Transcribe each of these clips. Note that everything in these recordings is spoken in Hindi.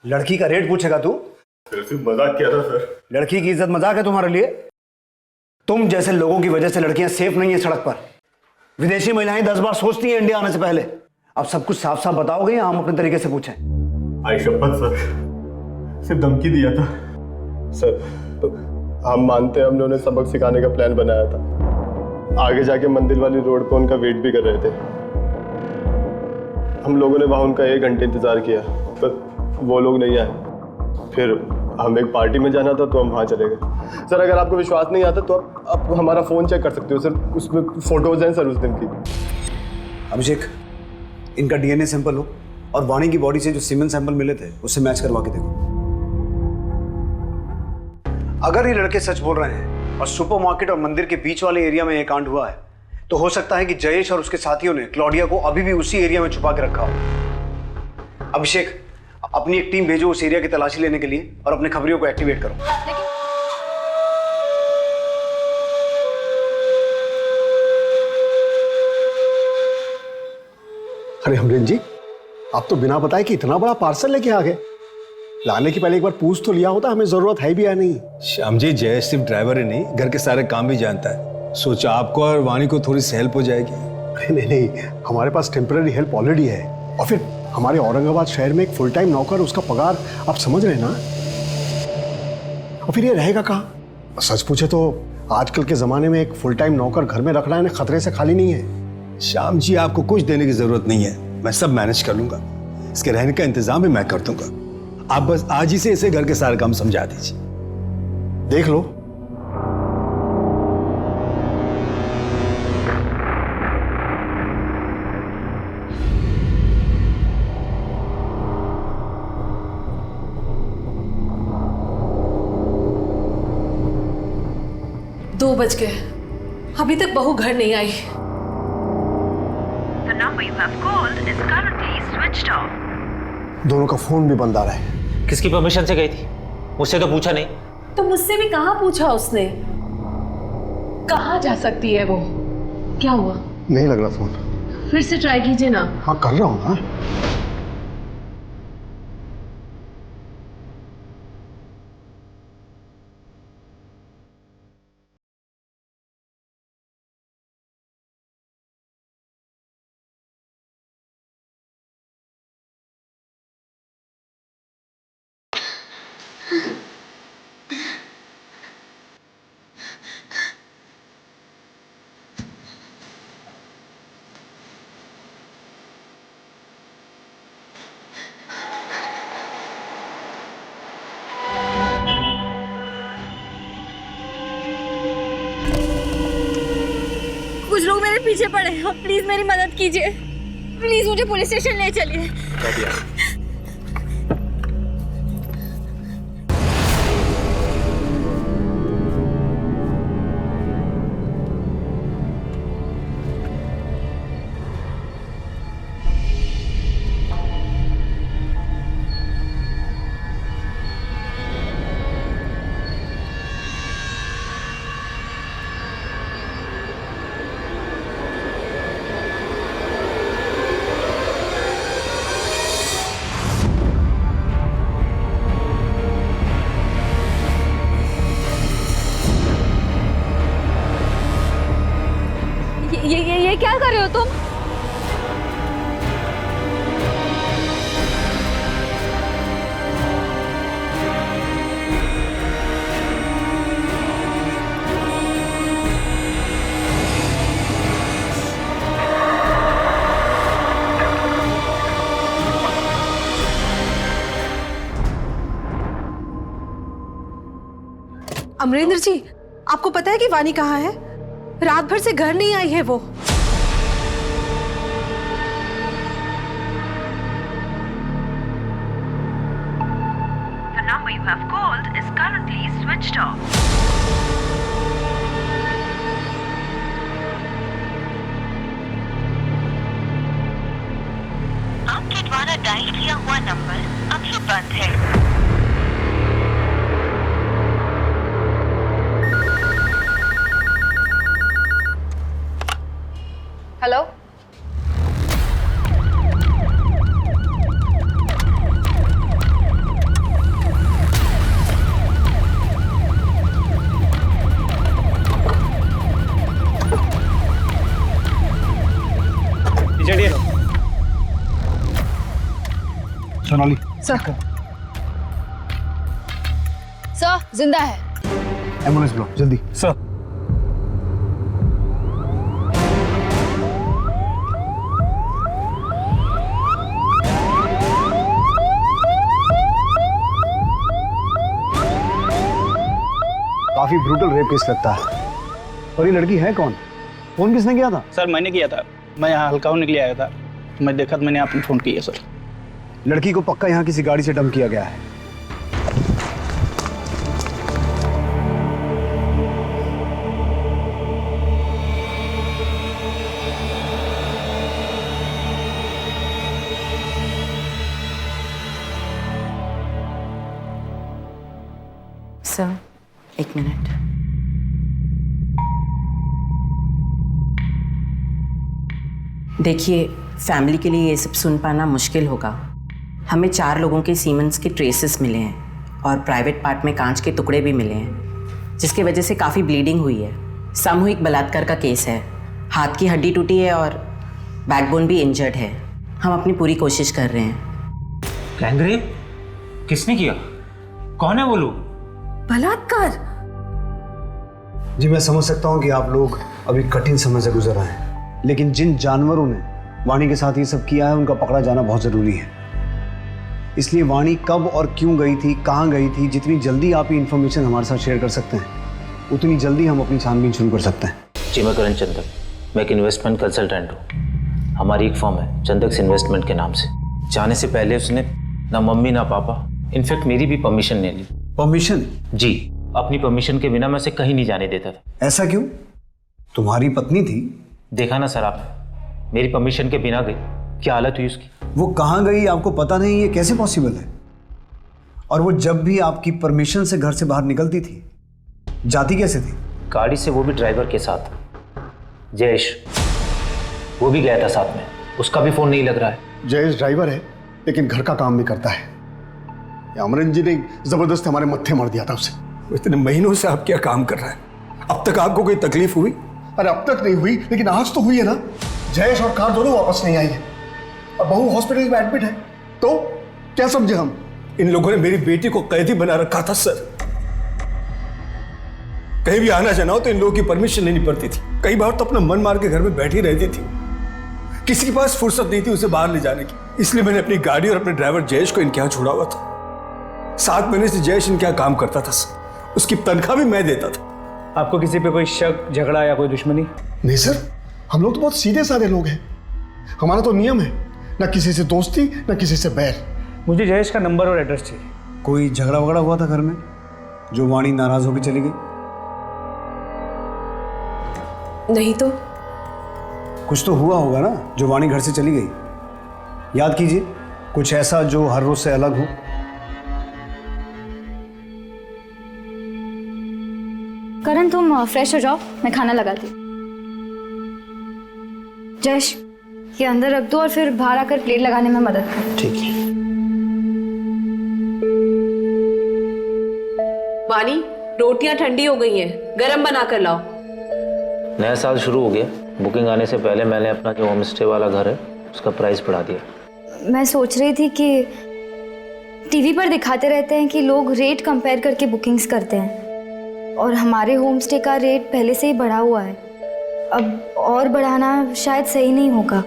लड़की का रेट पूछेगा तू? सिर्फ मजाक किया था सर। लड़की की इज्जत मजाक है तुम्हारे लिए? तुम जैसे लोगों की वजह से लड़कियां सेफ नहीं है सड़क पर। विदेशी महिलाएं 10 बार सोचती हैं इंडिया आने से पहले। अब सब कुछ साफ साफ बताओगे या हम अपने तरीके से पूछें? आई शपथ सर, सिर्फ धमकी दिया था सर। तो हम मानते हैं हमने उन्हें सबक सिखाने का प्लान बनाया था। आगे जाके मंदिर वाली रोड पर उनका वेट भी कर रहे थे। हम लोगों ने वहाँ उनका 1 घंटे इंतजार किया पर वो लोग नहीं आए। फिर हम एक पार्टी में जाना था तो हम वहाँ चले गए। सर अगर आपको विश्वास नहीं आता तो आप हमारा फ़ोन चेक कर सकते हो सर, उसमें फ़ोटोज़ हैं सर उस दिन की। अभिषेक, इनका डीएनए सैंपल लो और वाणी की बॉडी से जो सीमेंट सैंपल मिले थे उससे मैच करवा के देखो। अगर ये लड़के सच बोल रहे हैं और सुपरमार्केट और मंदिर के बीच वाले एरिया में ये कांड हुआ है तो हो सकता है कि जयेश और उसके साथियों ने क्लॉडिया को अभी भी उसी एरिया में छुपा के रखा हो। अभिषेक, अपनी एक टीम भेजो उस एरिया की तलाशी लेने के लिए और अपने खबरियों को एक्टिवेट करो। अरे अमरीन जी, आप तो बिना बताए कि इतना बड़ा पार्सल लेके आ गए। लाने के पहले एक बार पूछ तो लिया होता, हमें जरूरत है भी या नहीं। श्याम जी, जय सिर्फ ड्राइवर ही नहीं, घर के सारे काम भी जानता है। सोचा आपको और वाणी को थोड़ी सी हेल्प हो जाएगी। नहीं नहीं, हमारे पास टेम्पररी हेल्प ऑलरेडी है। और फिर हमारे औरंगाबाद शहर में एक फुल टाइम नौकर, उसका पगार आप समझ रहे हैं ना। और फिर ये रहेगा कहाँ? सच पूछे तो आजकल के जमाने में एक फुल टाइम नौकर घर में रखना है खतरे से खाली नहीं है। श्याम जी, आपको कुछ देने की जरूरत नहीं है, मैं सब मैनेज कर लूंगा। इसके रहने का इंतजाम भी मैं कर दूंगा। आप बस आज ही से इसे घर के सारे काम समझा दीजिए। देख लो। दो बज गए, अभी तक बहू घर नहीं आई। The number you have called is currently switched off. दोनों का फोन भी बंद आ रहा है। किसकी परमिशन से गई थी? मुझसे तो पूछा नहीं। तो मुझसे भी कहाँ पूछा उसने? कहाँ जा सकती है वो? क्या हुआ? नहीं लग रहा फोन। फिर से ट्राई कीजिए ना। हाँ कर रहा हूँ ना। कुछ लोग मेरे पीछे पड़े हैं, प्लीज मेरी मदद कीजिए। प्लीज मुझे पुलिस स्टेशन ले चलिए। ये क्या कर रहे हो तुम? अमरेंद्र जी, आपको पता है कि वानी कहाँ है? रात भर से घर नहीं आई है वो। The number you have called is currently switched off. आपके द्वारा डायल किया हुआ नंबर अभी बंद है। हेलो, सोनाली सर जिंदा है। एम्बुलेंस बुलाओ जल्दी। सर काफी ब्रूटल रेप केस लगता है। और ये लड़की है कौन? फोन किसने किया था? सर मैंने किया था, मैं यहाँ हल्का होने के लिए आया था, मैं देखा तो मैंने आपने फ़ोन किया सर। लड़की को पक्का यहाँ किसी गाड़ी से डंप किया गया है। सर एक मिनट। देखिए, फैमिली के लिए ये सब सुन पाना मुश्किल होगा। हमें 4 लोगों के सीमेंस के ट्रेसेस मिले हैं और प्राइवेट पार्ट में कांच के टुकड़े भी मिले हैं, जिसकी वजह से काफ़ी ब्लीडिंग हुई है। सामूहिक बलात्कार का केस है। हाथ की हड्डी टूटी है और बैकबोन भी इंजर्ड है। हम अपनी पूरी कोशिश कर रहे हैं। गैंगरेप? किसने किया? कौन है वो लोग? बलात्कार? जी मैं समझ सकता हूँ कि आप लोग अभी कठिन समय से गुजर रहे हैं, लेकिन जिन जानवरों ने वाणी के साथ ये सब किया है उनका पकड़ा जाना बहुत ज़रूरी है। इसलिए वाणी कब और क्यों गई थी, कहाँ गई थी, जितनी जल्दी आप ये इन्फॉर्मेशन हमारे साथ शेयर कर सकते हैं उतनी जल्दी हम अपनी छानबीन शुरू कर सकते हैं। जी मैं करण चंदक, मैं एक इन्वेस्टमेंट कंसल्टेंट हूँ। हमारी एक फर्म है चंदक्स इन्वेस्टमेंट के नाम से। जाने से पहले उसने ना मम्मी ना पापा, इनफैक्ट मेरी भी परमिशन नहीं ली। परमिशन? जी, अपनी परमिशन के बिना मैं उसे कहीं नहीं जाने देता था। ऐसा क्यों? तुम्हारी पत्नी थी। देखा ना सर आपने, मेरी परमिशन के बिना गई, क्या हालत हुई उसकी। वो कहाँ गई आपको पता नहीं, ये कैसे पॉसिबल है? और वो जब भी आपकी परमिशन से घर से बाहर निकलती थी जाती कैसे थी? गाड़ी से, वो भी ड्राइवर के साथ। जयेश वो भी गया था साथ में, उसका भी फोन नहीं लग रहा है। जयेश ड्राइवर है लेकिन घर का काम भी करता है। अमरन जी ने जबरदस्त हमारे मत्थे मार दिया था उसे। इतने महीनों से आप क्या काम कर रहे हैं? अब तक आपको कोई तकलीफ हुई? अरे अब तक नहीं हुई, लेकिन आज तो हुई है ना। जयेश और कार दोनों वापस नहीं आई है और बहू हॉस्पिटल में एडमिट है। तो क्या समझे हम? इन लोगों ने मेरी बेटी को कैदी बना रखा था सर। कहीं भी आना जाना हो तो इन लोगों की परमिशन लेनी पड़ती थी। कई बार तो अपना मन मार के घर में बैठी रहती थी। किसी के पास फुर्सत नहीं थी उसे बाहर ले जाने की। इसलिए मैंने अपनी गाड़ी और अपने ड्राइवर जयेश को इनके यहाँ छोड़ा हुआ था। 7 महीने से जयेश इनके यहाँ काम करता था सर। उसकी तनख्वाह भी मैं देता था। आपको किसी पे कोई शक, झगड़ा या कोई दुश्मनी? नहीं सर, हम लोग तो बहुत सीधे साधे लोग हैं। हमारा तो नियम है, ना किसी से दोस्ती ना किसी से बैर। मुझे जयेश का नंबर और एड्रेस चाहिए। कोई झगड़ा वगड़ा हुआ था घर में जो वाणी नाराज होकर चली गई? नहीं तो कुछ तो हुआ होगा ना जो वाणी घर से चली गई। याद कीजिए कुछ ऐसा जो हर रोज से अलग हो। करण तुम फ्रेश हो जाओ, मैं खाना लगाती हूँ। जयेश ये अंदर रख दो और फिर बाहर आकर प्लेट लगाने में मदद करो। ठीक है। वाणी, रोटियां ठंडी हो गई हैं, गरम बना कर लाओ। नया साल शुरू हो गया, बुकिंग आने से पहले मैंने अपना जो होम स्टे वाला घर है उसका प्राइस बढ़ा दिया। मैं सोच रही थी कि टीवी पर दिखाते रहते हैं कि लोग रेट कंपेयर करके बुकिंग्स करते हैं और हमारे होम स्टे का रेट पहले से ही बढ़ा हुआ है। अब और बढ़ाना शायद सही नहीं होगा।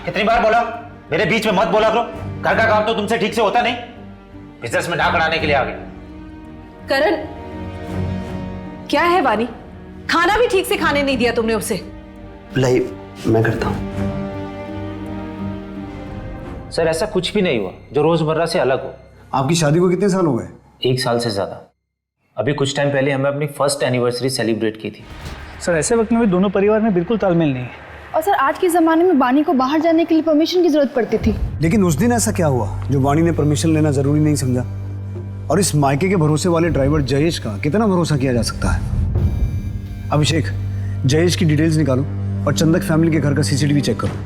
कितनी बार बोला मेरे बीच में मत बोला करो। घर का काम तो तुमसे ठीक से होता नहीं, बिजनेस में नाक अड़ाने के लिए आ गए। करण क्या है वाणी, खाना भी ठीक से खाने नहीं दिया तुमने उसे। मैं करता हूँ। सर ऐसा कुछ भी नहीं हुआ जो रोजमर्रा से अलग हो। आपकी शादी को कितने साल हो गए? 1 साल से ज्यादा। अभी कुछ टाइम पहले हमें अपनी फर्स्ट एनिवर्सरी सेलिब्रेट की थी। सर ऐसे वक्त में भी दोनों परिवार में बिल्कुल तालमेल नहीं है। और सर आज के ज़माने में वाणी को बाहर जाने के लिए परमिशन की जरूरत पड़ती थी। लेकिन उस दिन ऐसा क्या हुआ जो वाणी ने परमिशन लेना जरूरी नहीं समझा? और इस मायके के भरोसे वाले ड्राइवर जयेश का कितना भरोसा किया जा सकता है? अभिषेक, जयेश की डिटेल्स निकालो और चंदक फैमिली के घर का सीसीटीवी चेक करो।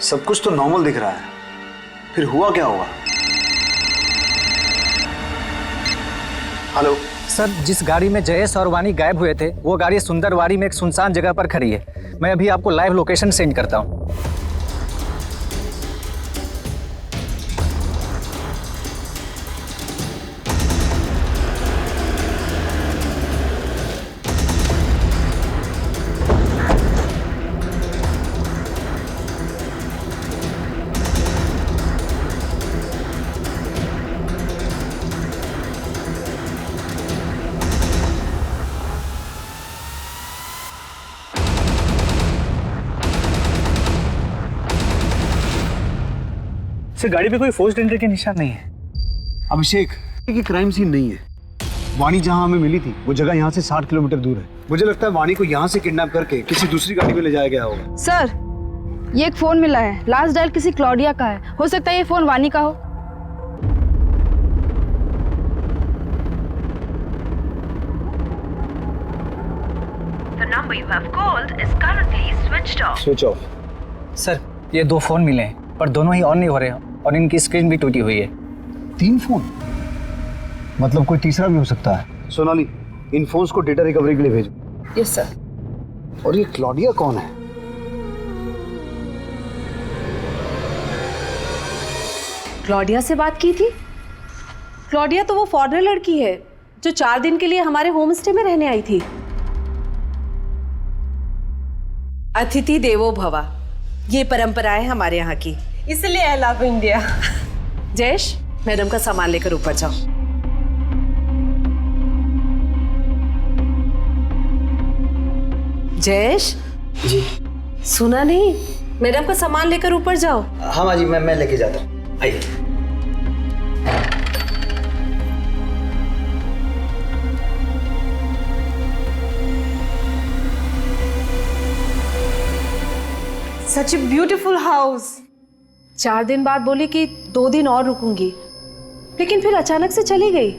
सब कुछ तो नॉर्मल दिख रहा है, फिर हुआ क्या होगा? हेलो सर, जिस गाड़ी में जयेश और वानी गायब हुए थे वो गाड़ी सुंदरवाड़ी में एक सुनसान जगह पर खड़ी है। मैं अभी आपको लाइव लोकेशन सेंड करता हूँ। सर गाड़ी पे कोई फोर्स्ड एंट्री के निशान नहीं है। अभिषेक, ये क्राइम सीन नहीं है। वानी जहां हमें मिली थी वो जगह यहाँ से 60 किलोमीटर दूर है। मुझे लगता है वानी को यहाँ से किडनैप करके किसी दूसरी गाड़ी में ले जाया गया होगा। सर, ये एक फोन मिला है, लास्ट डायल किसी क्लॉडिया का है। हो सकता है ये फोन वानी का हो। The number you have called is currently switched off. Switch off. Sir, ये 2 फोन मिले हैं पर दोनों ही ऑन नहीं हो रहे हैं और इनकी स्क्रीन भी टूटी हुई है। 3 फोन? मतलब कोई तीसरा भी हो सकता है। सोनाली, इन फोन्स को डेटा रिकवरी के लिए भेजो। Yes sir. और ये क्लॉडिया कौन है? क्लॉडिया से बात की थी? क्लॉडिया तो वो फॉरेनर लड़की है जो 4 दिन के लिए हमारे होम स्टे में रहने आई थी। अतिथि देवो भवा, ये परंपरा है हमारे यहाँ की, इसलिए I love India. Jayesh, madam का सामान लेकर ऊपर जाओ। जयेश जी। सुना नहीं? मैडम का सामान लेकर ऊपर जाओ। हाँ माँ जी, मैं लेके जाता हूँ। आइए। सच ए ब्यूटीफुल हाउस। 4 दिन बाद बोली कि 2 दिन और रुकूंगी, लेकिन फिर अचानक से चली गई।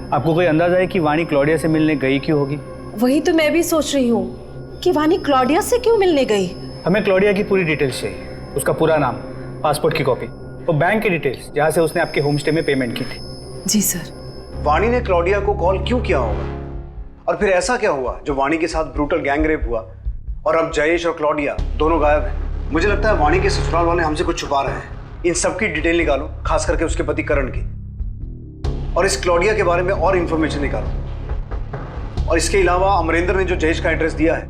आपको कोई अंदाजा है कि वानी क्लॉडिया से मिलने गई क्यों होगी? वही तो मैं भी सोच रही हूँ कि वानी क्लॉडिया से क्यों मिलने गई। हमें क्लॉडिया की पूरी डिटेल्स चाहिए, उसका पूरा नाम, पासपोर्ट की कॉपी, वो बैंक की डिटेल्स जहाँ से उसने आपके होम स्टे में पेमेंट की थी। जी सर। वानी ने क्लॉडिया को कॉल क्यों किया होगा? और फिर ऐसा क्या हुआ जो वानी के साथ ब्रूटल गैंग रेप हुआ और अब जयेश और क्लॉडिया दोनों गायब हैं? मुझे लगता है वानी के ससुराल वाले हमसे कुछ छुपा रहे हैं। इन सब की डिटेल निकालो, खास करके उसके पति करण की, और इस क्लॉडिया के बारे में और इंफॉर्मेशन निकालो। और इसके अलावा अमरेंद्र ने जो जयेश का एड्रेस दिया है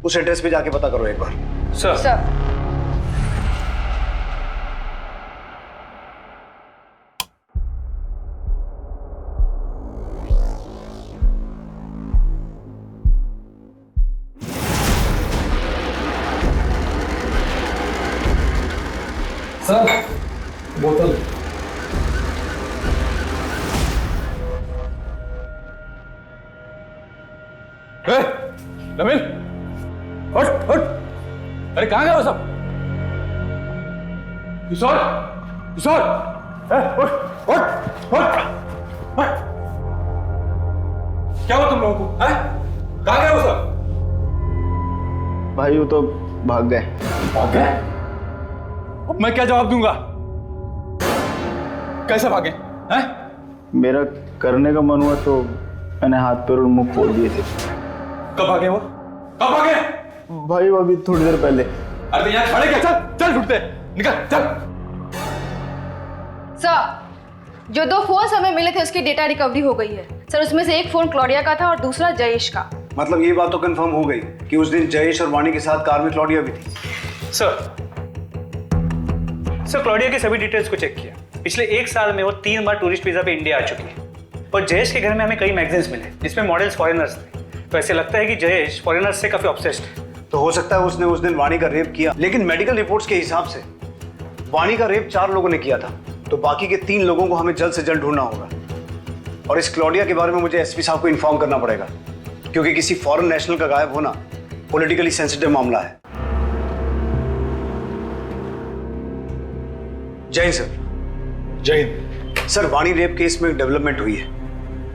उस एड्रेस पे जाके पता करो एक बार। सर। सर, बोतल। नमिल, हट हट। अरे कहाँ गए वो सब? किशोर, किशोर, उठ उठ उठ। क्या हुआ तुम लोगों को? कहाँ गए वो सब? भाई वो तो भाग गए। भाग गए? अब मैं क्या जवाब दूंगा? कैसे भागे? हैं? मेरा करने का मन हुआ तो मैंने हाथ पैर और मुंह खोल दिए थे। कब भागे वो? कब भागे? भाई वो अभी थोड़ी देर पहले। अरे यहाँ खड़े क्या? चल चल, छुटते निकल चल। सर, जो 2 फोन हमें मिले थे उसकी डेटा रिकवरी हो गई है सर। उसमें से एक फोन क्लॉडिया का था और दूसरा जयेश का। मतलब ये बात तो कंफर्म हो गई कि उस दिन जयेश और वानी के साथ कार में क्लॉडिया भी थी। सर क्लॉडिया की सभी डिटेल्स को चेक किया। पिछले 1 साल में वो 3 बार टूरिस्ट वीजा पे इंडिया आ चुकी है। और जयेश के घर में हमें कई मैगजीन्स मिले जिसमें मॉडल्स फॉरेनर्स थे। तो ऐसे लगता है कि जयेश फॉरेनर्स से काफी ऑब्सेस्ड है। तो हो सकता है उसने उस दिन वानी का रेप किया, लेकिन मेडिकल रिपोर्ट्स के हिसाब से वानी का रेप 4 लोगों ने किया था, तो बाकी के 3 लोगों को हमें जल्द से जल्द ढूंढना होगा। और इस क्लॉडिया के बारे में मुझे एसपी साहब को इन्फॉर्म करना पड़ेगा, क्योंकि किसी फॉरेन नेशनल का गायब होना पॉलिटिकली सेंसिटिव मामला है। जय हिंद सर। जय हिंद सर, वानी रेप केस में एक डेवलपमेंट हुई है।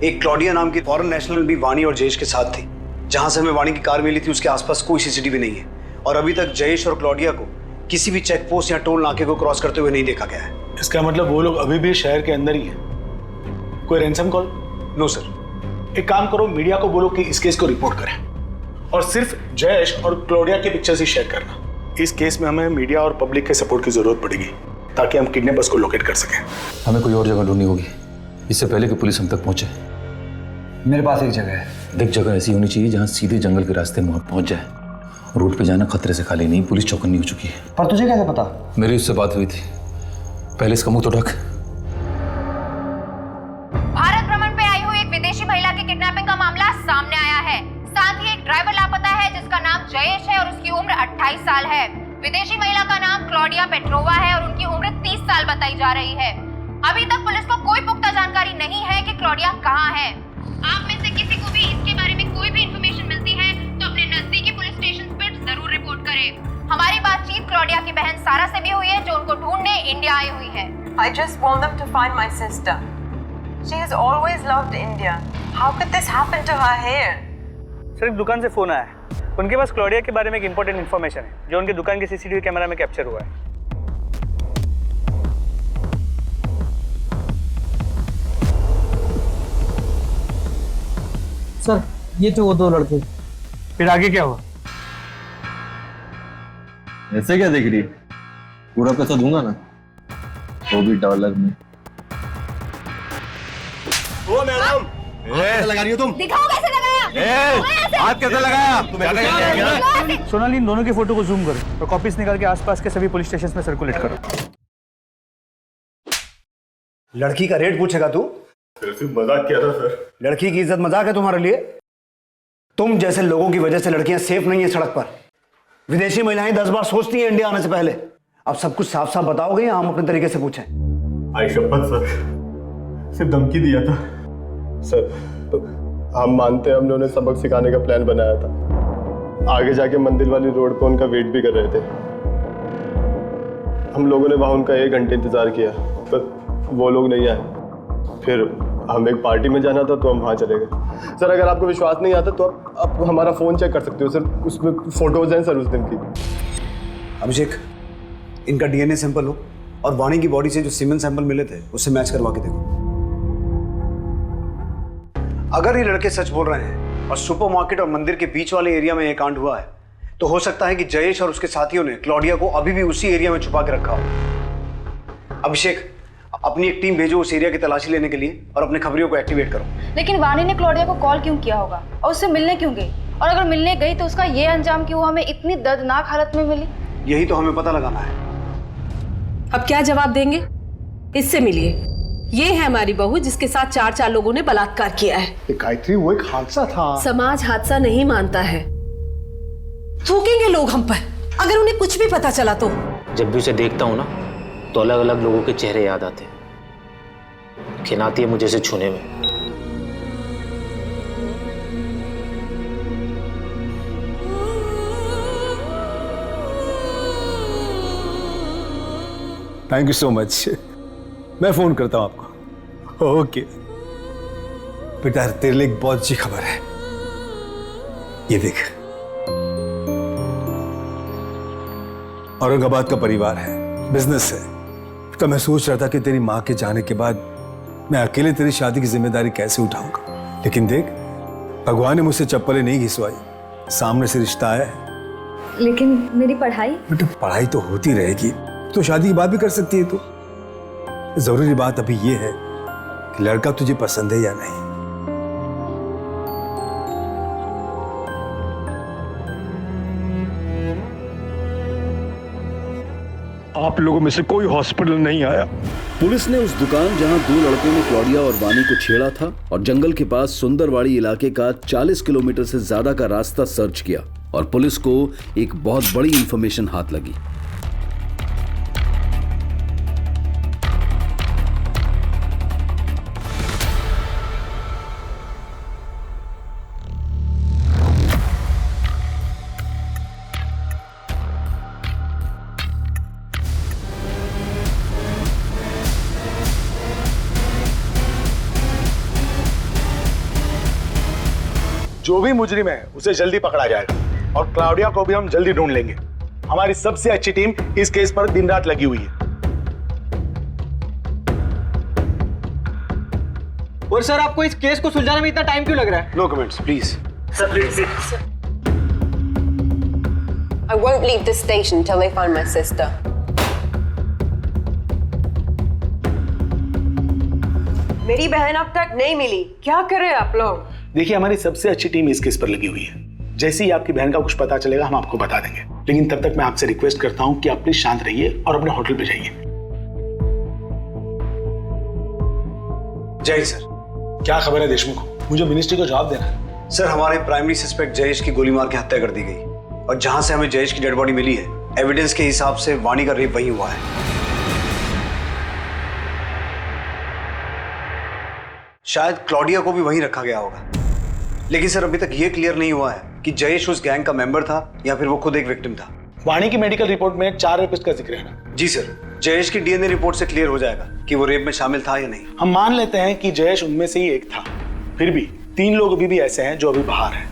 एक क्लॉडिया नाम की फॉरेन नेशनल भी वानी और जयेश के साथ थी। जहां से हमें वानी की कार मिली थी उसके आसपास कोई सीसीटीवी नहीं है, और अभी तक जयेश और क्लॉडिया को किसी भी चेक पोस्ट या टोल नाके को क्रॉस करते हुए नहीं देखा गया है। इसका मतलब वो लोग अभी भी शहर के अंदर ही हैं। कोई रैंसम कॉल? No sir. एक काम करो, मीडिया को बोलो कि इस केस को रिपोर्ट करें और सिर्फ जयेश और क्लोडिया की पिक्चर्स ही शेयर करना। इस केस में हमें मीडिया और पब्लिक के सपोर्ट की जरूरत पड़ेगी ताकि हम किडनैपर्स को लोकेट कर सकें। हमें कोई और जगह ढूंढनी होगी इससे पहले कि पुलिस हम तक पहुंचे। मेरे पास एक जगह है। देख, जगह ऐसी होनी चाहिए जहां सीधे जंगल के रास्ते में पहुंच जाए। रोड पे जाना खतरे से खाली नहीं, पुलिस चौकन्नी हो चुकी है। पर तुझे कैसे पता? मेरी उससे बात हुई थी। पहले इसका मुंह तो ढक। भारत भ्रमण पे आई हुई एक विदेशी महिला की किडनैपिंग का मामला सामने आया है। साथ ही एक ड्राइवर लापता है जिसका नाम जयेश है और उसकी उम्र 28 साल है। विदेशी महिला का नाम क्लॉडिया पेट्रोवा है और उनकी उम्र 30 साल बताई जा रही है। अभी तक पुलिस को कोई पुख्ता जानकारी नहीं है कि क्लॉडिया कहाँ है। आप में से किसी को भी इसके बारे में कोई भी इंफॉर्मेशन मिलती है तो अपने नजदीकी पुलिस स्टेशन पर जरूर रिपोर्ट करें। हमारी बातचीत क्लॉडिया की बहन सारा से भी हुई है जो उनको ढूंढने इंडिया आई हुई है। I just want them to find my sister. She has always loved India. How could this happen to her here? Sir एक दुकान से फोन आया है, उनके पास क्लॉडिया के बारे में एक इंपॉर्टेंट इन्फॉर्मेशन है जो उनकी दुकान के सीसीटीवी कैमरा में कैप्चर हुआ है। सर ये थे वो दो लड़के। फिर आगे क्या हुआ? ऐसे क्या देख रही है? पूरा पैसा दूंगा ना, वो भी डॉलर में। ओ मैडम, कैसे लगा रही हो तुम? दिखाओ कैसे लगाया। हाथ कैसे लगाया? तुम्हें सोनाली, इन दोनों की फोटो को जूम करो और कॉपीज निकाल के आसपास के सभी पुलिस स्टेशन में सर्कुलेट करो। लड़की का रेट पूछेगा तू? सिर्फ मजाक किया था सर। लड़की की इज्जत मजाक है तुम्हारे लिए? तुम जैसे लोगों की वजह से लड़कियां सेफ नहीं है सड़क पर। विदेशी महिलाएं 10 बार सोचती हैं इंडिया आने से पहले। अब सब कुछ साफ साफ बताओगे या हम अपने तरीके से पूछें? आई शपथ सर, सिर्फ धमकी दिया था। सर, हम मानते हैं हमने उन्हें सबक सिखाने का प्लान बनाया था। आगे जाके मंदिर वाली रोड पर उनका वेट भी कर रहे थे। हम लोगों ने वहाँ उनका 1 घंटे इंतजार किया पर वो लोग नहीं आए। फिर हम एक पार्टी में जाना था तो हम वहाँ चले गए। सर अगर आपको विश्वास नहीं आता तो आप हमारा फ़ोन चेक कर सकते हो सर, उसमें फ़ोटोज़ हैं सर उस दिन की। अभिषेक, इनका डीएनए सैंपल हो और वाणी की बॉडी से जो सीमेंट सैंपल मिले थे उससे मैच करवा के देखो। अगर ये लड़के सच बोल रहे हैं और सुपरमार्केट और मंदिर के बीच वाले एरिया में ये कांड हुआ है तो हो सकता है कि जयेश और उसके साथियों ने क्लॉडिया को अभी भी उसी एरिया में छुपा के रखा हो। अभिषेक, अपनी एक टीम भेजो उस एरिया की तलाशी लेने के लिए और अपने खबरियों को एक्टिवेट करो। लेकिन वाणी ने क्लॉडिया को कॉल क्यों किया होगा और उससे मिलने क्यों गई? और अगर मिलने गई तो उसका ये अंजाम कि वो हमें इतनी दर्दनाक हालत में मिली? यही तो हमें पता लगाना है। अब क्या जवाब देंगे? इससे मिलिए। ये है हमारी बहू जिसके साथ 4 लोगों ने बलात्कार किया है। गायत्री, वो एक हादसा था। समाज हादसा नहीं मानता है। थूकेंगे लोग हम पर अगर उन्हें कुछ भी पता चला तो। जब भी उसे देखता हूँ ना तो अलग अलग लोगों के चेहरे याद आते हैं। खिनाती है मुझे इसे छूने में। Thank you so much. मैं फोन करता हूं आपको। ओके बेटा, तेरे लिए एक बहुत अच्छी खबर है। ये देख, औरंगाबाद का परिवार है, बिजनेस है। तो मैं सोच रहा था कि तेरी माँ के जाने के बाद मैं अकेले तेरी शादी की जिम्मेदारी कैसे उठाऊंगा, लेकिन देख भगवान ने मुझसे चप्पलें नहीं घिसवाई, सामने से रिश्ता आया है। लेकिन मेरी पढ़ाई? बेटा पढ़ाई तो होती रहेगी, तो शादी की बात भी कर सकती है तू। जरूरी बात अभी ये है कि लड़का तुझे पसंद है या नहीं। आप लोगों में से कोई हॉस्पिटल नहीं आया। पुलिस ने उस दुकान जहां 2 लड़कों ने क्लॉडिया और वानी को छेड़ा था और जंगल के पास सुंदरवाड़ी इलाके का 40 किलोमीटर से ज्यादा का रास्ता सर्च किया और पुलिस को एक बहुत बड़ी इंफॉर्मेशन हाथ लगी। जो भी मुजरिम है उसे जल्दी पकड़ा जाएगा और क्लाउडिया को भी हम जल्दी ढूंढ लेंगे। हमारी सबसे अच्छी टीम इस केस पर दिन रात लगी हुई है। और सर आपको इस केस को सुलझाने में इतना टाइम क्यों लग रहा है? No comments please. Sir please. I won't leave this station till they find my sister. मेरी बहन अब तक नहीं मिली, क्या करें आप लोग? देखिए, हमारी सबसे अच्छी टीम इस केस पर लगी हुई है। जैसे ही आपकी बहन का कुछ पता चलेगा हम आपको बता देंगे, लेकिन तब तक मैं आपसे रिक्वेस्ट करता हूं कि आप प्लीज शांत रहिए और अपने होटल पे जाइए। जय सर। क्या खबर है देशमुख? मुझे मिनिस्ट्री को जवाब देना है। सर, हमारे प्राइमरी सस्पेक्ट जयेश की गोली मार के हत्या कर दी गई और जहां से हमें जयेश की डेड बॉडी मिली है, एविडेंस के हिसाब से वाणी का रेप वहीं हुआ है। शायद क्लॉडिया को भी वहीं रखा गया होगा, लेकिन सर अभी तक यह क्लियर नहीं हुआ है कि जयेश उस गैंग का मेंबर था या फिर वो खुद एक विक्टिम था। वाणी की मेडिकल रिपोर्ट में 4 रेपिस्ट का जिक्र है ना? जी सर, जयेश की डीएनए रिपोर्ट से क्लियर हो जाएगा कि वो रेप में शामिल था या नहीं। हम मान लेते हैं कि जयेश उनमें से ही एक था, फिर भी 3 लोग अभी भी ऐसे हैं जो अभी बाहर हैं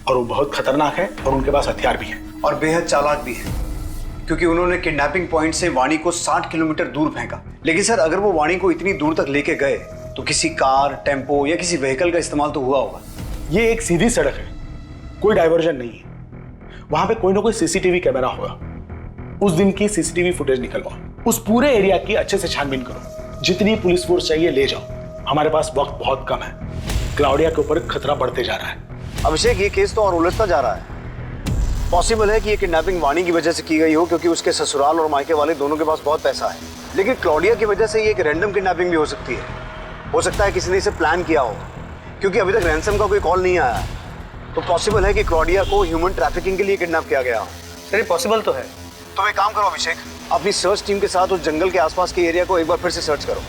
और वो बहुत खतरनाक है और उनके पास हथियार भी है और बेहद चालाक भी है, क्योंकि उन्होंने किडनैपिंग पॉइंट से वाणी को 60 किलोमीटर दूर फेंका। लेकिन सर, अगर वो वाणी को इतनी दूर तक लेके गए तो किसी कार, टेम्पो या किसी व्हीकल का इस्तेमाल तो हुआ होगा। ये एक सीधी सड़क है, कोई डाइवर्जन नहीं है। वहां पे कोई ना कोई सीसीटीवी कैमरा होगा। उस दिन की सीसीटीवी फुटेज निकलवाओ, उस पूरे एरिया की अच्छे से छानबीन करो। जितनी पुलिस फोर्स चाहिए ले जाओ, हमारे पास वक्त बहुत कम है। क्लाउडिया के ऊपर खतरा बढ़ते जा रहा है। अभिषेक, ये केस तो और उलझता जा रहा है। पॉसिबल है कि ये किडनैपिंग वाणी की वजह से की गई हो, क्योंकि उसके ससुराल और मायके वाले दोनों के पास बहुत पैसा है। लेकिन क्लॉडिया की वजह से ये एक रैंडम किडनैपिंग भी हो सकती है। हो सकता है किसी ने इसे प्लान किया हो, क्योंकि अभी तक रैंसम का कोई कॉल नहीं आया। तो पॉसिबल है कि क्लॉडिया को ह्यूमन ट्रैफिकिंग के लिए किडनैप किया गया हो। सर पॉसिबल तो है। तो एक काम करो अभिषेक, अपनी सर्च टीम के साथ उस जंगल के आसपास के एरिया को एक बार फिर से सर्च करो।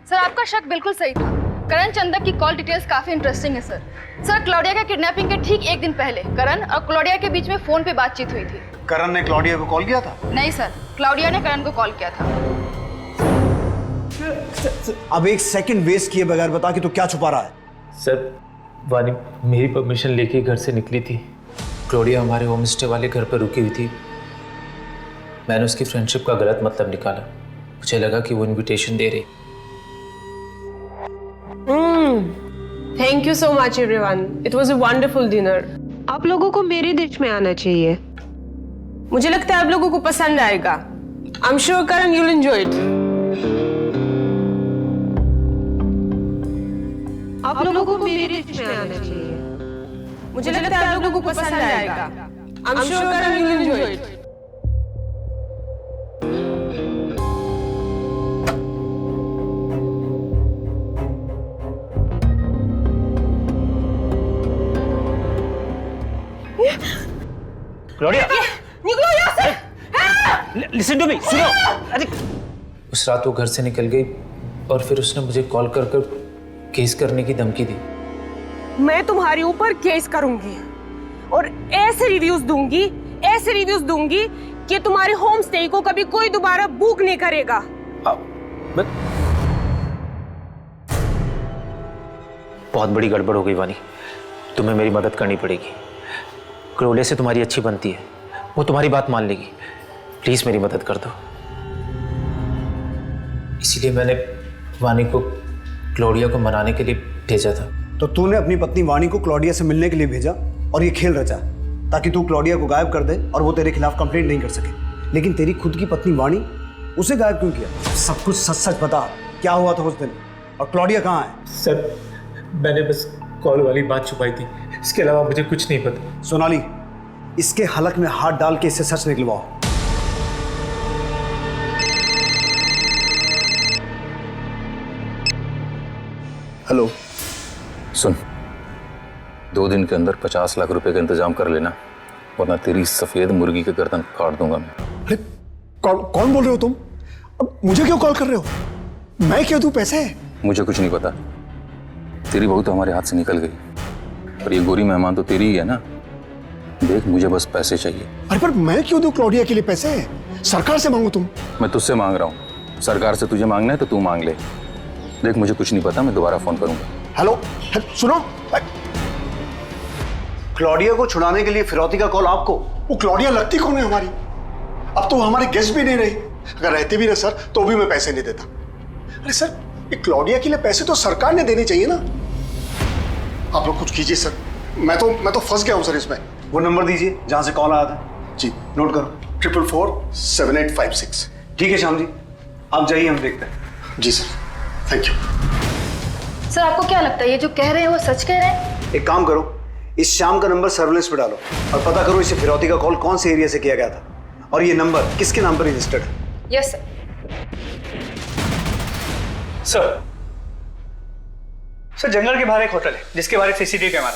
सर आपका शक बिल्कुल सही था। करण चंदक की कॉल डिटेल्स काफी इंटरेस्टिंग है सर। क्लॉडिया के किडनैपिंग के ठीक 1 दिन पहले करण और क्लॉडिया के बीच में फोन पे बातचीत हुई थी। करण ने क्लॉडिया को कॉल किया था? नहीं सर, क्लॉडिया ने करण को कॉल किया था। अब 1 सेकंड वेस्ट किए बगैर बता कि तू क्या छुपा रहा है। सर, वानी मेरी परमिशन लेके घर से निकली थी। क्लॉडिया हमारे होम स्टे वाले घर पर रुकी हुई थी। मैंने उसकी फ्रेंडशिप का गलत मतलब निकाला। मुझे लगा कि वो इनविटेशन दे रही। Thank you so much everyone, it was a wonderful dinner. आप लोगों को मेरे देश में आना चाहिए, मुझे लगता है आप लोगों को पसंद आएगा। I am sure Karan you will enjoy it. आप लोगों को मेरे देश में आना चाहिए, मुझे लगता है आप लोगों को पसंद आएगा। I am sure Karan you will enjoy it. Claudia, निकलो यहाँ से। लिसन टू मी, सुनो। अरे उस रात वो घर से निकल गई और फिर उसने मुझे कॉल कर कर केस करने की धमकी दी। मैं तुम्हारे ऊपर केस करूंगी और ऐसे रिव्यूज दूंगी कि तुम्हारे होम स्टे को कभी कोई दोबारा बुक नहीं करेगा। बहुत बड़ी गड़बड़ हो गई वानी, तुम्हें मेरी मदद करनी पड़ेगी। क्लॉडिया से तुम्हारी अच्छी बनती है, वो तुम्हारी बात मान लेगी। प्लीज मेरी मदद कर दो। इसीलिए मैंने वानी को क्लॉडिया को मनाने के लिए भेजा था। तो तूने अपनी पत्नी वानी को क्लॉडिया से मिलने के लिए भेजा और ये खेल रचा ताकि तू क्लॉडिया को गायब कर दे और वो तेरे खिलाफ कंप्लेंट नहीं कर सके। लेकिन तेरी खुद की पत्नी वानी, उसे गायब क्यों किया? सब कुछ सच सच बता, क्या हुआ था उस दिन और क्लॉडिया कहाँ है? सर, मैंने बस कॉल वाली बात छुपाई थी, इसके अलावा मुझे कुछ नहीं पता। सोनाली, इसके हलक में हाथ डाल के इससे सच निकलवाओ। हेलो, सुन, 2 दिन के अंदर 50 लाख रुपए का इंतजाम कर लेना, वरना तेरी सफेद मुर्गी के गर्दन काट दूंगा मैं। अरे कौन बोल रहे हो तुम? अब मुझे क्यों कॉल कर रहे हो? मैं क्यों दूं पैसे? मुझे कुछ नहीं पता। तेरी बहू तो हमारे हाथ से निकल गई, पर ये गोरी मेहमान तो तेरी ही है ना। देख, मुझे बस पैसे चाहिए। अरे पर मैं क्यों दूं क्लॉडिया के लिए पैसे? सरकार से मांगू तुम? मैं तुझसे मांग रहा हूँ। सरकार से तुझे मांगना है तो तू मांग ले। देख, मुझे कुछ नहीं पता, मैं दोबारा फोन करूंगा। हेलो, सुनो। क्लॉडिया को छुड़ाने के लिए फिरौती का कॉल आपको? वो क्लॉडिया लगती कौन है हमारी? अब तो वो हमारे गेस्ट भी नहीं रही। अगर रहते भी ना सर तो भी मैं पैसे नहीं देता। अरे सर, ये क्लॉडिया के लिए पैसे तो सरकार ने देने चाहिए ना। आप लोग कुछ कीजिए सर, मैं तो फंस गया हूं सर इसमें। वो नंबर दीजिए जहां से कॉल आया था। जी नोट करो। 444-7856। ठीक है श्याम जी, आप जाइए, हम देखते हैं। जी सर, थैंक यू। सर आपको क्या लगता है ये जो कह रहे हैं वो सच कह रहे हैं? एक काम करो, इस श्याम का नंबर सर्विलेंस पे डालो और पता करो इसे फिरौती का कॉल कौन से एरिया से किया गया था और ये नंबर किसके नाम पर रजिस्टर्ड है। Yes sir. सर जंगल के बाहर एक होटल है जिसके बाहर एक सीसीटीवी कैमरा है।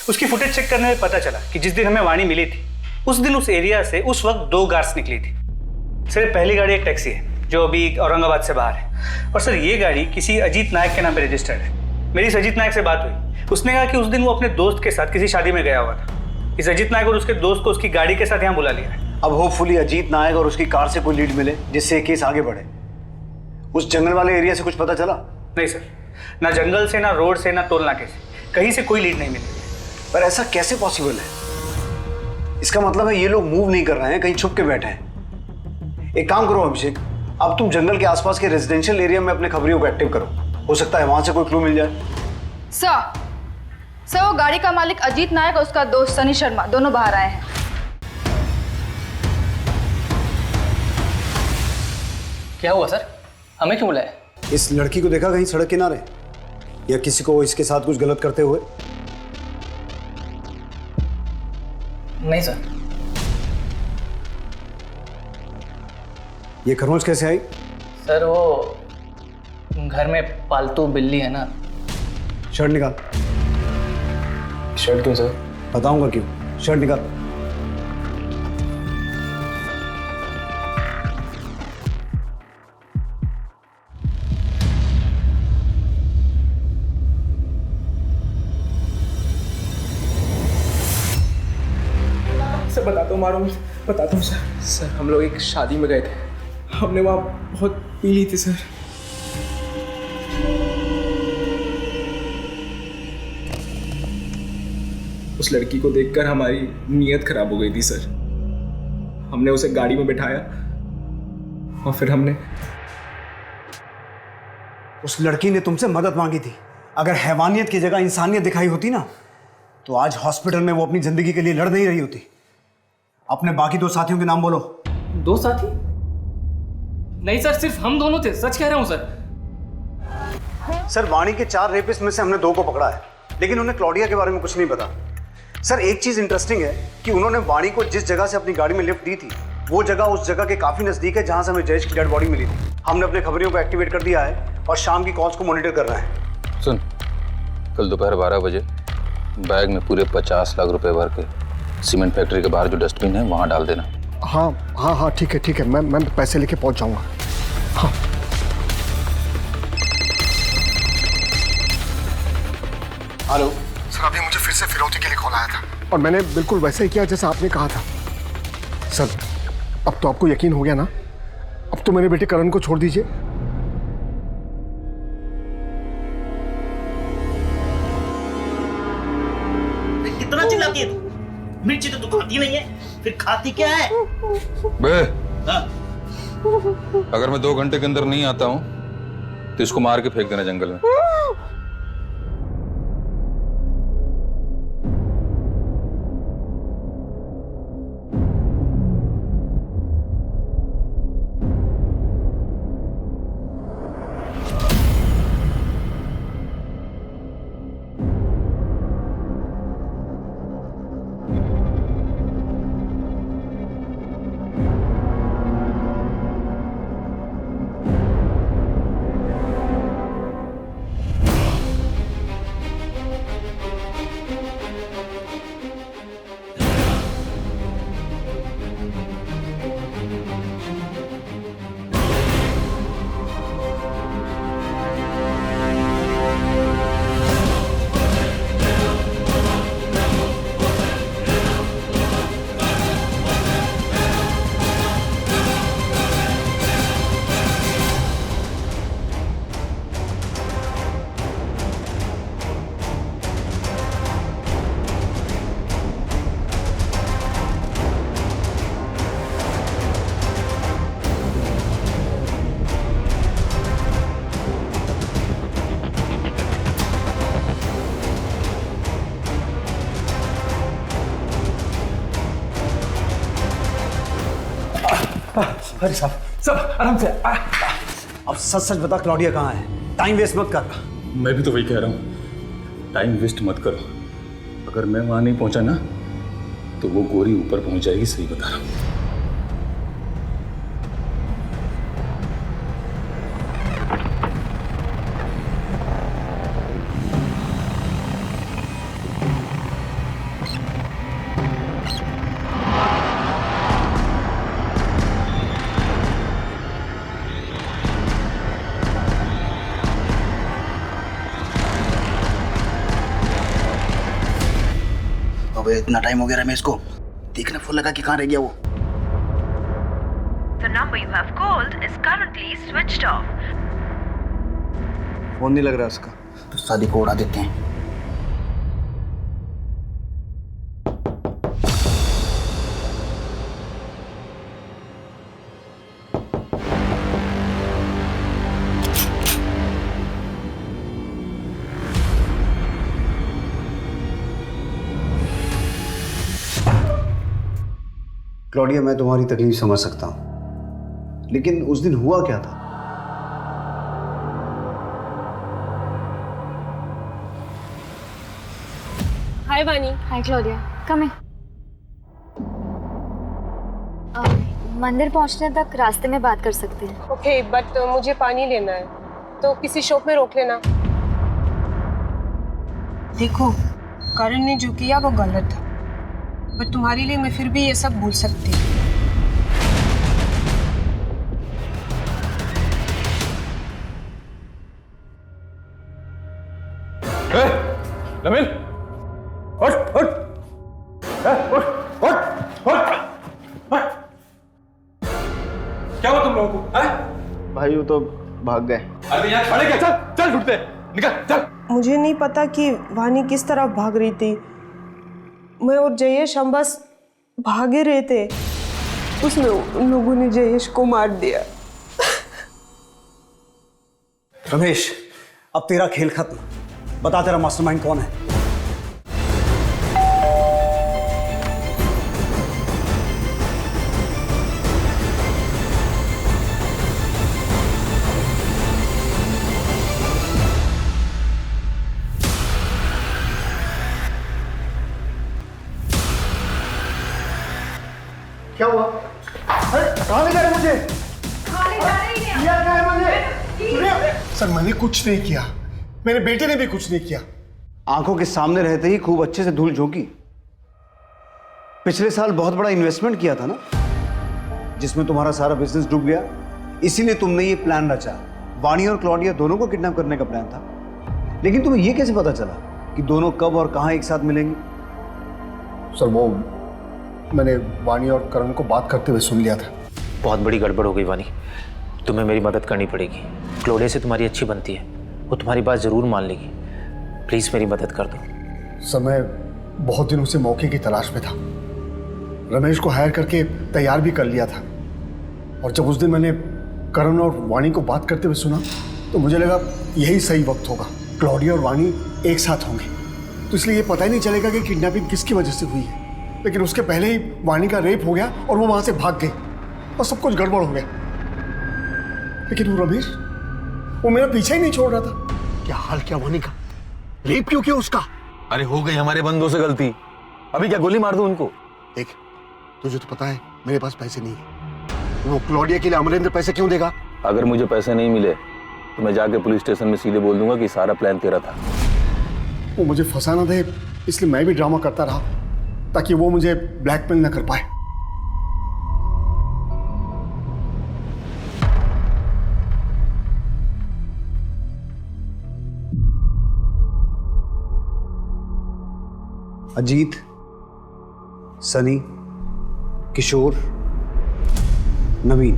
उसकी फुटेज चेक करने में पता चला कि जिस दिन हमें वाणी मिली थी उस दिन उस एरिया से उस वक्त 2 गार्ड्स निकली थी। सर पहली गाड़ी एक टैक्सी है जो अभी औरंगाबाद से बाहर है और सर ये गाड़ी किसी अजीत नायक के नाम पे रजिस्टर्ड है। मेरी इस अजीत नायक से बात हुई, उसने कहा कि उस दिन वो अपने दोस्त के साथ किसी शादी में गया हुआ था। इस अजीत नायक और उसके दोस्त को उसकी गाड़ी के साथ यहाँ बुला लिया है। अब होपफुली अजीत नायक और उसकी कार से कोई लीड मिले जिससे केस आगे बढ़े। उस जंगल वाले एरिया से कुछ पता चला? नहीं सर, ना जंगल से, ना रोड से, ना टोल नाके से, कहीं से कोई लीड नहीं मिली। पर ऐसा कैसे पॉसिबल है? इसका मतलब है ये लोग मूव नहीं कर रहे हैं, कहीं छुप के बैठे हैं। एक काम करो अभिषेक, अब तुम जंगल के आसपास के रेजिडेंशियल एरिया में अपने खबरियों को एक्टिव करो, हो सकता है वहां से कोई क्लू मिल जाए। सर वो गाड़ी का मालिक अजीत नायक और उसका दोस्त सनी शर्मा दोनों बाहर आए हैं। क्या हुआ सर, हमें क्यों बुलाया? इस लड़की को देखा कहीं सड़क किनारे या किसी को इसके साथ कुछ गलत करते हुए? नहीं सर। ये खरगोश कैसे आई? सर वो घर में पालतू बिल्ली है ना। शर्ट निकाल। शर्ट क्यों सर? बताऊंगा क्यों। शर्ट निकाल। सर बताता हूँ, मारो बताता हूँ सर। सर हम लोग एक शादी में गए थे, हमने वहाँ बहुत पी ली थी सर। उस लड़की को देखकर हमारी नीयत खराब हो गई थी सर। हमने उसे गाड़ी में बिठाया और फिर हमने उस लड़की ने तुमसे मदद मांगी थी। अगर हैवानियत की जगह इंसानियत दिखाई होती ना तो आज हॉस्पिटल में वो अपनी जिंदगी के लिए लड़ नहीं रही होती। अपने बाकी 2 साथियों के नाम बोलो। 2 साथी? नहीं सर, सिर्फ हम दोनों थे, सच कह रहा हूँ सर। सर वाणी के 4 रेपिस्ट में से हमने 2 को पकड़ा है, लेकिन उन्हें क्लॉडिया के बारे में कुछ नहीं पता। सर एक चीज इंटरेस्टिंग है कि उन्होंने वाणी को जिस जगह से अपनी गाड़ी में लिफ्ट दी थी वो जगह उस जगह के काफी नजदीक है जहां से हमें जयेश की डेड बॉडी मिली थी। हमने अपने खबरियों को एक्टिवेट कर दिया है और शाम की कॉल्स को मॉनिटर कर रहे हैं। सुन, कल दोपहर 12 बजे बैग में पूरे 50 लाख रुपए भर के सीमेंट फैक्ट्री के बाहर जो डस्टबिन है वहां डाल देना। हाँ ठीक है, मैं पैसे लेके पहुंच जाऊंगा। हाँ। हेलो सर, अभी मुझे फिर से फिरौती के लिए कॉल आया था और मैंने बिल्कुल वैसे ही किया जैसा आपने कहा था। सर अब तो आपको यकीन हो गया ना? अब तो मेरे बेटे करण को छोड़ दीजिए। कितना चिल्लाती है तू? मिर्ची तो तू खाती नहीं है, फिर खाती क्या है? बे, अगर मैं 2 घंटे के अंदर नहीं आता हूं तो इसको मार के फेंक देना जंगल में। अरे सब आराम से। अब सच सच बता क्लॉडिया कहाँ है? टाइम वेस्ट मत कर। मैं भी तो वही कह रहा हूँ, टाइम वेस्ट मत करो। अगर मैं वहां नहीं पहुंचा ना तो वो गोरी ऊपर पहुंच जाएगी, सही बता रहा हूँ। अबे इतना टाइम हो गया रमेश को, देखना फोन लगा कि कहाँ रह गया वो। The number you have called is currently switched off. Phone नहीं लग रहा उसका। तो शादी को उड़ा देते हैं। क्लॉडिया, मैं तुम्हारी तकलीफ समझ सकता हूं, लेकिन उस दिन हुआ क्या था? हाय वानी। हाय क्लोडिया, कम इन। मंदिर पहुंचने तक रास्ते में बात कर सकते हैं। ओके, बट मुझे पानी लेना है, तो किसी शॉप में रोक लेना। देखो, करण ने जो किया वो गलत था, बट तुम्हारे लिए मैं फिर भी ये सब भूल सकती हूँ। नवीन, उठ उठ, उठ उठ उठ। क्या हुआ तुम लोगों को? भाई वो तो भाग गए। अरे यार खड़े क्या? चल चल ढूंढते, निकल चल। मुझे नहीं पता कि वानी किस तरफ भाग रही थी। मैं और जयेश हम बस भागे रहे थे, उसमें उन लोगों ने जयेश को मार दिया। रमेश, अब तेरा खेल खत्म। बता तेरा मास्टरमाइंड कौन है? क्या हुआ? अरे कहाँ ले जा रहे मुझे? किया क्या है मैंने? सर मैंने कुछ नहीं किया, मेरे बेटे ने भी कुछ नहीं किया। आंखों के सामने रहते ही खूब अच्छे से धूल झोंकी। पिछले साल बहुत बड़ा इन्वेस्टमेंट किया था ना, जिसमें तुम्हारा सारा बिजनेस डूब गया। इसीलिए तुमने ये प्लान रचा। वानी और क्लॉडिया दोनों को किडनैप करने का प्लान था। लेकिन तुम्हें ये कैसे पता चला कि दोनों कब और कहां एक साथ मिलेंगे? सर वो मैंने वानी और करण को बात करते हुए सुन लिया था। बहुत बड़ी गड़बड़ हो गई वानी, तुम्हें मेरी मदद करनी पड़ेगी। क्लोडिया से तुम्हारी अच्छी बनती है, वो तुम्हारी बात ज़रूर मान लेगी। प्लीज़ मेरी मदद कर दो। सर मैं बहुत दिनों से मौके की तलाश में था। रमेश को हायर करके तैयार भी कर लिया था, और जब उस दिन मैंने करण और वानी को बात करते हुए सुना तो मुझे लगा यही सही वक्त होगा। क्लॉडिया और वानी एक साथ होंगे, तो इसलिए ये पता ही नहीं चलेगा कि किडनैपिंग किसकी वजह से हुई है। लेकिन उसके पहले ही वानी का रेप हो गया और वो वहां से भाग गई और सब कुछ गड़बड़ हो गया। लेकिन वो रमेश, वो मेरा पीछा ही नहीं छोड़ रहा था। क्या हाल क्या वानी का? रेप क्यों किया उसका? अरे हो गई हमारे बंदों से गलती, अभी क्या गोली मार दूं उनको? देख, तुझे तो पता है मेरे पास पैसे नहीं है। वो क्लॉडिया के लिए अमरेंद्र पैसे क्यों देगा? अगर मुझे पैसे नहीं मिले तो मैं जाके पुलिस स्टेशन में सीधे बोल दूंगा कि सारा प्लान तेरा था। वो मुझे फंसाना दे, इसलिए मैं भी ड्रामा करता रहा ताकि वो मुझे ब्लैकमेल ना कर पाए। अजीत, सनी, किशोर, नवीन,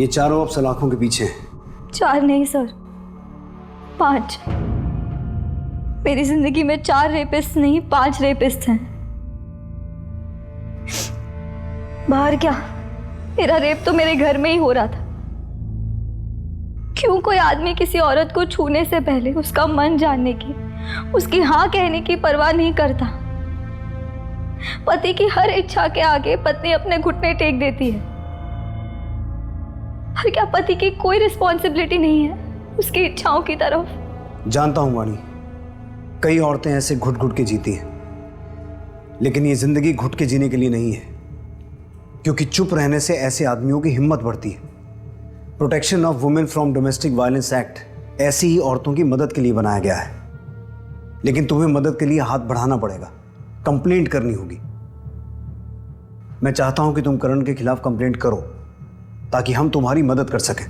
ये चारों अब सलाखों के पीछे हैं। 4 नहीं सर, 5। मेरी जिंदगी में 4 रेपिस्ट नहीं 5 रेपिस्ट हैं। बाहर क्या, मेरा रेप तो मेरे घर में ही हो रहा था। क्यों कोई आदमी किसी औरत को छूने से पहले उसका मन जानने की, उसकी हाँ कहने की परवाह नहीं करता? पति की हर इच्छा के आगे पत्नी अपने घुटने टेक देती है। और क्या पति की कोई रिस्पॉन्सिबिलिटी नहीं है उसकी इच्छाओं की तरफ? जानता हूं वाणी, कई औरतें ऐसे घुट घुट के जीती हैं, लेकिन ये जिंदगी घुट के जीने के लिए नहीं है, क्योंकि चुप रहने से ऐसे आदमियों की हिम्मत बढ़ती है। Protection of women from domestic violence act ऐसी ही औरतों की मदद के लिए बनाया गया है, लेकिन तुम्हें मदद के लिए हाथ बढ़ाना पड़ेगा, कंप्लेंट करनी होगी। मैं चाहता हूं कि तुम करण के खिलाफ कंप्लेंट करो ताकि हम तुम्हारी मदद कर सकें।